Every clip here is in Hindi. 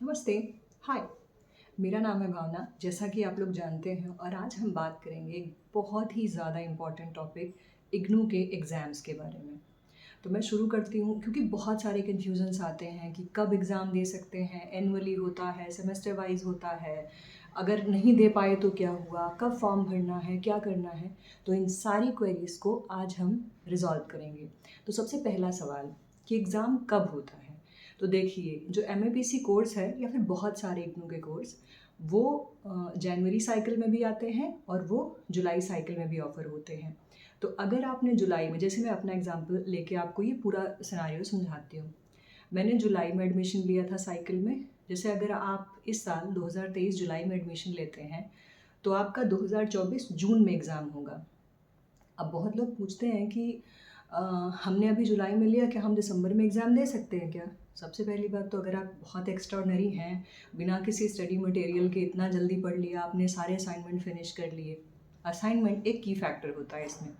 नमस्ते। हाय। मेरा नाम है भावना, जैसा कि आप लोग जानते हैं, और आज हम बात करेंगे एक बहुत ही ज़्यादा इम्पॉर्टेंट टॉपिक इग्नू के एग्ज़ाम्स के बारे में। तो मैं शुरू करती हूँ क्योंकि बहुत सारे कन्फ्यूजन्स आते हैं कि कब एग्ज़ाम दे सकते हैं, एनुअली होता है, सेमेस्टर वाइज़ होता है, अगर नहीं दे पाए तो क्या हुआ, कब फॉर्म भरना है, क्या करना है। तो इन सारी क्वेरीज़ को आज हम रिज़ॉल्व करेंगे। तो सबसे पहला सवाल कि एग्ज़ाम कब होता है? तो देखिए, जो एमएपीसी कोर्स है या फिर बहुत सारे इग्नू के कोर्स, वो जनवरी साइकिल में भी आते हैं और वो जुलाई साइकिल में भी ऑफ़र होते हैं। तो अगर आपने जुलाई में, जैसे मैं अपना एग्जांपल लेके आपको ये पूरा सिनेरियो समझाती हूँ। मैंने जुलाई में एडमिशन लिया था साइकिल में। जैसे अगर आप इस साल 2023 जुलाई में एडमिशन लेते हैं, तो आपका 2024 जून में एग्ज़ाम होगा। अब बहुत लोग पूछते हैं कि अ, हमने अभी जुलाई में लिया, क्या हम दिसंबर में एग्ज़ाम दे सकते हैं क्या? सबसे पहली बात तो अगर आप बहुत एक्स्ट्राऑर्डिनरी हैं, बिना किसी स्टडी मटेरियल के इतना जल्दी पढ़ लिया, आपने सारे असाइनमेंट फिनिश कर लिए। असाइनमेंट एक की फैक्टर होता है इसमें।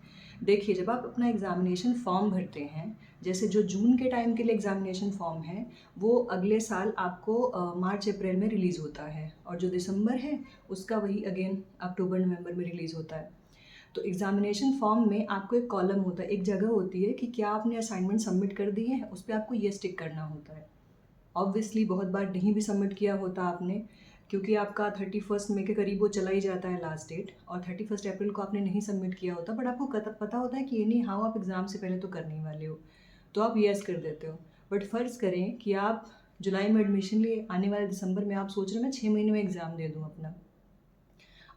देखिए, जब आप अपना एग्ज़ामिनेशन फॉर्म भरते हैं, जैसे जो जून के टाइम के लिए एग्ज़ामिनेशन फॉर्म है, वो अगले साल आपको मार्च अप्रैल में रिलीज़ होता है, और जो दिसंबर है, उसका वही अगेन अक्टूबर नवंबर में रिलीज़ होता है। तो एग्ज़ामिनेशन फॉर्म में आपको एक कॉलम होता है, एक जगह होती है कि क्या आपने असाइनमेंट सबमिट कर दिए हैं, उस पे आपको येस टिक करना होता है। ऑब्वियसली बहुत बार नहीं भी सबमिट किया होता आपने, क्योंकि आपका 31 मई के करीब वो चला ही जाता है लास्ट डेट, और 31 अप्रैल को आपने नहीं सबमिट किया होता, बट आपको पता होता है कि ये नहीं, हाँ, आप एग्ज़ाम से पहले तो करने ही वाले हो, तो आप येस कर देते हो। बट फ़र्ज़ करें कि आप जुलाई में एडमिशन लिए, आने वाले दिसंबर में आप सोच रहे हैं मैं 6 महीने में एग्ज़ाम दे दूँ अपना।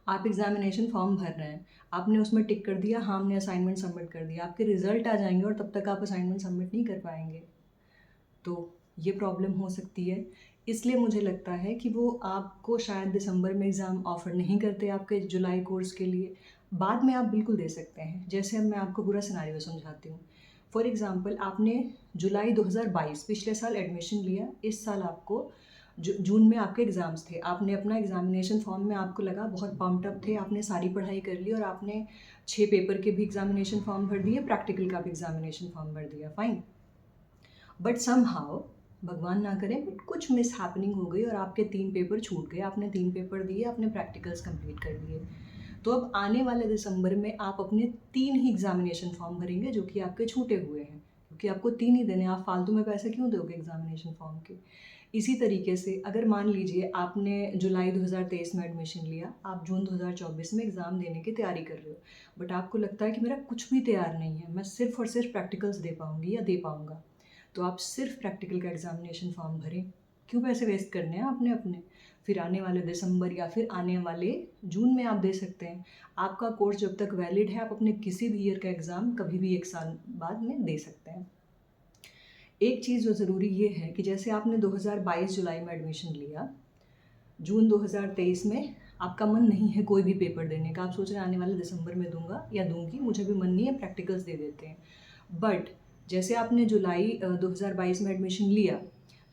आप एग्ज़ामिनेशन फॉर्म भर रहे हैं, आपने उसमें टिक कर दिया, हाँ, हमने असाइनमेंट सबमिट कर दिया, आपके रिज़ल्ट आ जाएँगे और तब तक आप असाइनमेंट सबमिट नहीं कर पाएँगे। तो ये प्रॉब्लम हो सकती है। इसलिए मुझे लगता है कि वो आपको शायद दिसंबर में एग्ज़ाम ऑफ़र नहीं करते आपके जुलाई कोर्स के लिए। बाद में आप बिल्कुल दे सकते हैं। जैसे अब मैं आपको पूरा सिनेरियो समझाती हूँ। फॉर एग्ज़ाम्पल, आपने जुलाई 2022 पिछले साल एडमिशन लिया, इस साल आपको जून में आपके एग्ज़ाम्स थे। आपने अपना एग्ज़ामिनेशन फॉर्म में, आपको लगा बहुत पम्प्ड अप थे, आपने सारी पढ़ाई कर ली और आपने 6 पेपर के भी एग्ज़ामिनेशन फॉर्म भर दिए, प्रैक्टिकल का भी एग्ज़ामिनेशन फॉर्म भर दिया, फाइन। बट समहाउ, भगवान ना करे, बट कुछ मिसहैपनिंग हो गई और आपके 3 पेपर छूट गए। आपने 3 पेपर दिए, आपने प्रैक्टिकल्स कंप्लीट कर लिए। तो अब आने वाले दिसंबर में आप अपने 3 ही एग्ज़ामिनेशन फॉर्म भरेंगे जो कि आपके छूटे हुए हैं, क्योंकि आपको 3 ही देने हैं, आप फालतू में पैसे क्यों दोगे एग्ज़ामिनेशन फॉर्म के? इसी तरीके से अगर मान लीजिए आपने जुलाई 2023 में एडमिशन लिया, आप जून 2024 में एग्ज़ाम देने की तैयारी कर रहे हो, बट आपको लगता है कि मेरा कुछ भी तैयार नहीं है, मैं सिर्फ़ और सिर्फ़ प्रैक्टिकल्स दे पाऊँगी या दे पाऊँगा। तो आप सिर्फ प्रैक्टिकल का एग्ज़ामिनेशन फॉर्म भरें। क्यों पैसे वेस्ट करने हैं आपने अपने? फिर आने वाले दिसंबर या फिर आने वाले जून में आप दे सकते हैं। आपका कोर्स जब तक वैलिड है, आप अपने किसी भी ईयर का एग्ज़ाम कभी भी 1 साल बाद में दे सकते हैं। एक चीज़ जो ज़रूरी ये है कि जैसे आपने 2022 जुलाई में एडमिशन लिया, जून 2023 में आपका मन नहीं है कोई भी पेपर देने का, आप सोच रहे हैं आने वाले दिसंबर में दूँगा या दूँगी, मुझे भी मन नहीं है, प्रैक्टिकल्स दे देते हैं। बट जैसे आपने जुलाई 2022 में एडमिशन लिया,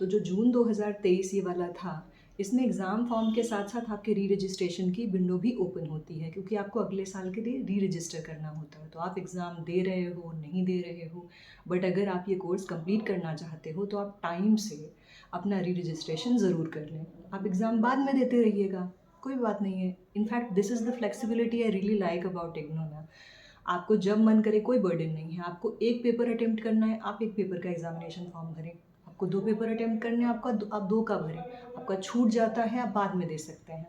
तो जो जून 2023 ये वाला था, इसमें एग्ज़ाम फॉर्म के साथ-साथ आपके री-रजिस्ट्रेशन की विंडो भी ओपन होती है, क्योंकि आपको अगले साल के लिए री-रजिस्टर करना होता है। तो आप एग्ज़ाम दे रहे हो, नहीं दे रहे हो, बट अगर आप ये कोर्स कंप्लीट करना चाहते हो, तो आप टाइम से अपना री-रजिस्ट्रेशन ज़रूर कर लें। आप एग्ज़ाम बाद में देते रहिएगा, कोई बात नहीं है। In fact this is the flexibility I really like about IGNOU ना। आपको जब मन करे, कोई बर्डन नहीं है। आपको 1 पेपर अटेम्प्ट करना है, आप 1 पेपर का एग्ज़ामिनेशन फॉर्म भरें। आपको 2 पेपर अटेम्प्ट करने हैं, आप 2 का भरें। आपका छूट जाता है, आप बाद में दे सकते हैं।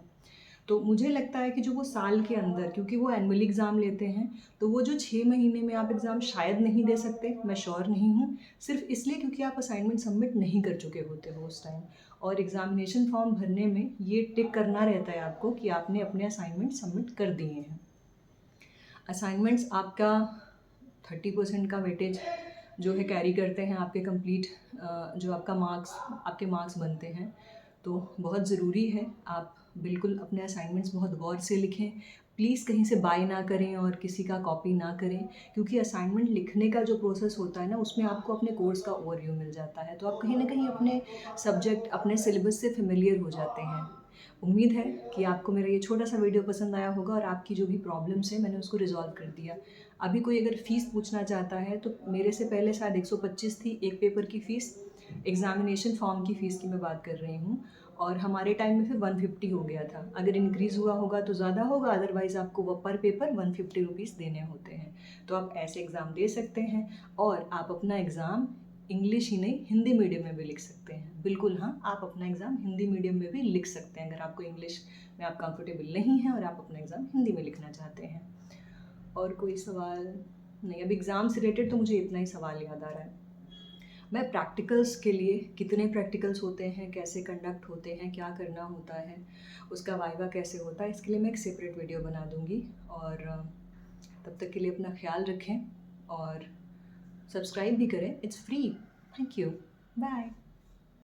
तो मुझे लगता है कि जो वो साल के अंदर, क्योंकि वो एनुअली एग्ज़ाम लेते हैं, तो वो जो 6 महीने में आप एग्ज़ाम शायद नहीं दे सकते, मैं श्योर नहीं हूँ, सिर्फ़ इसलिए क्योंकि आप असाइनमेंट सबमिट नहीं कर चुके होते हो उस टाइम, और एग्ज़ामिनेशन फॉर्म भरने में ये टिक करना रहता है आपको कि आपने अपने असाइनमेंट सबमिट कर दिए हैं। असाइनमेंट्स आपका 30% का वेटेज जो है कैरी करते हैं आपके कंप्लीट, जो आपके मार्क्स बनते हैं। तो बहुत ज़रूरी है, आप बिल्कुल अपने असाइनमेंट्स बहुत गौर से लिखें। प्लीज़ कहीं से बाय ना करें और किसी का कॉपी ना करें, क्योंकि असाइनमेंट लिखने का जो प्रोसेस होता है ना, उसमें आपको अपने कोर्स का ओवरव्यू मिल जाता है, तो आप कहीं न कहीं अपने सब्जेक्ट, अपने सिलेबस से फ़ेमिलियर हो जाते हैं। उम्मीद है कि आपको मेरा ये छोटा-सा वीडियो पसंद आया होगा और आपकी जो भी प्रॉब्लम्स हैं, मैंने उसको रिज़ॉल्व कर दिया। अभी कोई अगर फ़ीस पूछना चाहता है, तो मेरे से पहले शायद 125 थी एक पेपर की फ़ीस, एग्ज़ामिनेशन फ़ॉर्म की फ़ीस की मैं बात कर रही हूँ, और हमारे टाइम में फिर 150 हो गया था। अगर इंक्रीज़ हुआ होगा तो ज़्यादा होगा, अदरवाइज़ आपको वो पर पेपर 150 रुपीज़ देने होते हैं। तो आप ऐसे एग्ज़ाम दे सकते हैं, और आप अपना एग्ज़ाम इंग्लिश ही नहीं, हिंदी मीडियम में भी लिख सकते हैं। बिल्कुल हाँ, आप अपना एग्ज़ाम हिंदी मीडियम में भी लिख सकते हैं, अगर आपको इंग्लिश में आप कंफर्टेबल नहीं हैं और आप अपना एग्ज़ाम हिंदी में लिखना चाहते हैं। और कोई सवाल नहीं, अब एग्ज़ाम से रिलेटेड तो मुझे इतना ही सवाल याद आ रहा है। मैं प्रैक्टिकल्स के लिए, कितने प्रैक्टिकल्स होते हैं, कैसे कंडक्ट होते हैं, क्या करना होता है, उसका वाइवा कैसे होता है, इसके लिए मैं एक सेपरेट वीडियो बना दूँगी। और तब तक के लिए अपना ख़्याल रखें और सब्सक्राइब भी करें, it's free. Thank you, bye.